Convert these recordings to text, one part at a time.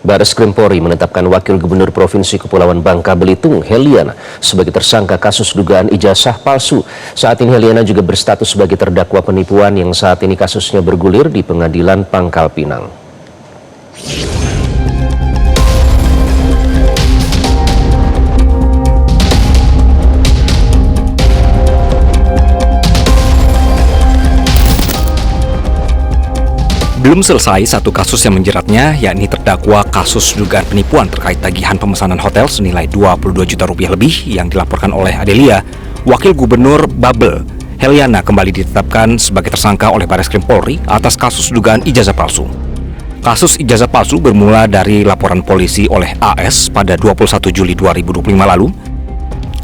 Bareskrim Polri menetapkan Wakil Gubernur Provinsi Kepulauan Bangka Belitung, Heliana, sebagai tersangka kasus dugaan ijazah palsu. Saat ini Heliana juga berstatus sebagai terdakwa penipuan yang saat ini kasusnya bergulir di Pengadilan Pangkal Pinang. Belum selesai satu kasus yang menjeratnya, yakni terdakwa kasus dugaan penipuan terkait tagihan pemesanan hotel senilai 22 juta rupiah lebih yang dilaporkan oleh Adelia. Wakil Gubernur Babel, Heliana, kembali ditetapkan sebagai tersangka oleh Bareskrim Polri atas kasus dugaan ijazah palsu. Kasus ijazah palsu bermula dari laporan polisi oleh AS pada 21 Juli 2025 lalu.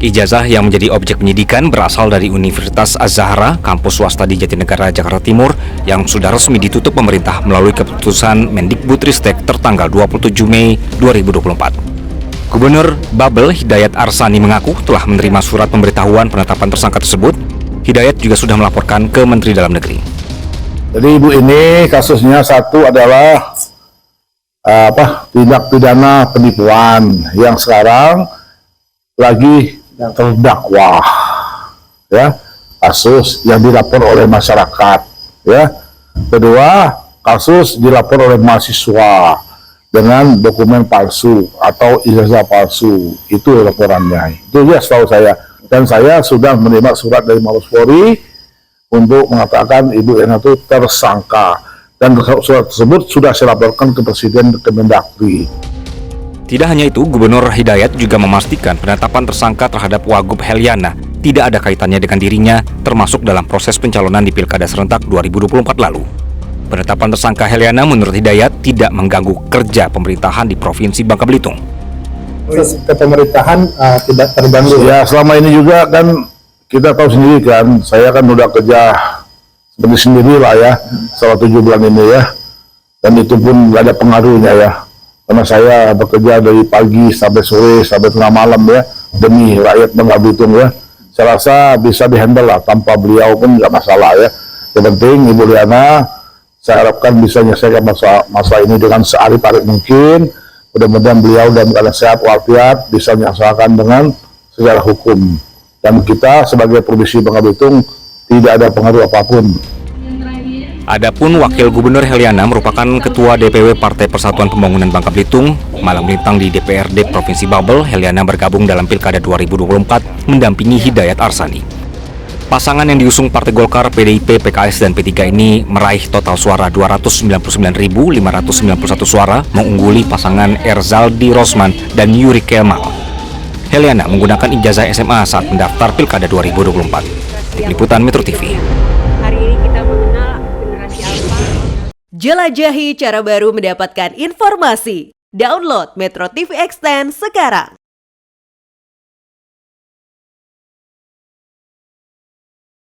Ijazah yang menjadi objek penyidikan berasal dari Universitas Az-Zahra, kampus swasta di Jatinegara, Jakarta Timur, yang sudah resmi ditutup pemerintah melalui keputusan Mendikbudristek tertanggal 27 Mei 2024. Gubernur Babel, Hidayat Arsani, mengaku telah menerima surat pemberitahuan penetapan tersangka tersebut. Hidayat juga sudah melaporkan ke Menteri Dalam Negeri. Jadi ibu ini kasusnya satu adalah tindak pidana penipuan yang sekarang lagi terdakwa, ya, kasus yang dilapor oleh masyarakat, ya. Kedua, kasus dilapor oleh mahasiswa dengan dokumen palsu atau ijazah palsu. Itu laporannya. Itu dia setahu saya. Dan saya sudah menerima surat dari Mabes Polri untuk mengatakan Ibu Ena itu tersangka, dan surat tersebut sudah saya laporkan ke Presiden Kemendagri. Tidak hanya itu, Gubernur Hidayat juga memastikan penetapan tersangka terhadap Wagub Heliana tidak ada kaitannya dengan dirinya, termasuk dalam proses pencalonan di Pilkada Serentak 2024 lalu. Penetapan tersangka Heliana menurut Hidayat tidak mengganggu kerja pemerintahan di Provinsi Bangka Belitung. Pemerintahan tidak terganggu. Ya, selama ini juga kan kita tahu sendiri kan, saya kan udah kerja seperti sendiri lah ya, selama 7 bulan ini ya, dan itu pun gak ada pengaruhnya ya. Karena saya bekerja dari pagi sampai sore sampai tengah malam ya, demi rakyat Bangka Belitung ya. Saya rasa bisa dihandle lah, tanpa beliau pun nggak masalah ya. Yang penting Ibu Heliana, saya harapkan bisa menyelesaikan masalah ini dengan searif-arif mungkin. Mudah-mudahan beliau dalam keadaan sehat walafiat bisa menyelesaikan dengan secara hukum. Dan kita sebagai Provinsi Bangka Belitung tidak ada pengaruh apapun. Adapun Wakil Gubernur Heliana merupakan Ketua DPW Partai Persatuan Pembangunan Bangka Belitung. Malang melintang di DPRD Provinsi Babel, Heliana bergabung dalam Pilkada 2024 mendampingi Hidayat Arsani. Pasangan yang diusung Partai Golkar, PDIP, PKS, dan P3 ini meraih total suara 299.591 suara, mengungguli pasangan Erzaldi Rosman dan Yuri Kemal. Heliana menggunakan ijazah SMA saat mendaftar Pilkada 2024. Tim Liputan Metro TV. Jelajahi cara baru mendapatkan informasi. Download Metro TV Extend sekarang.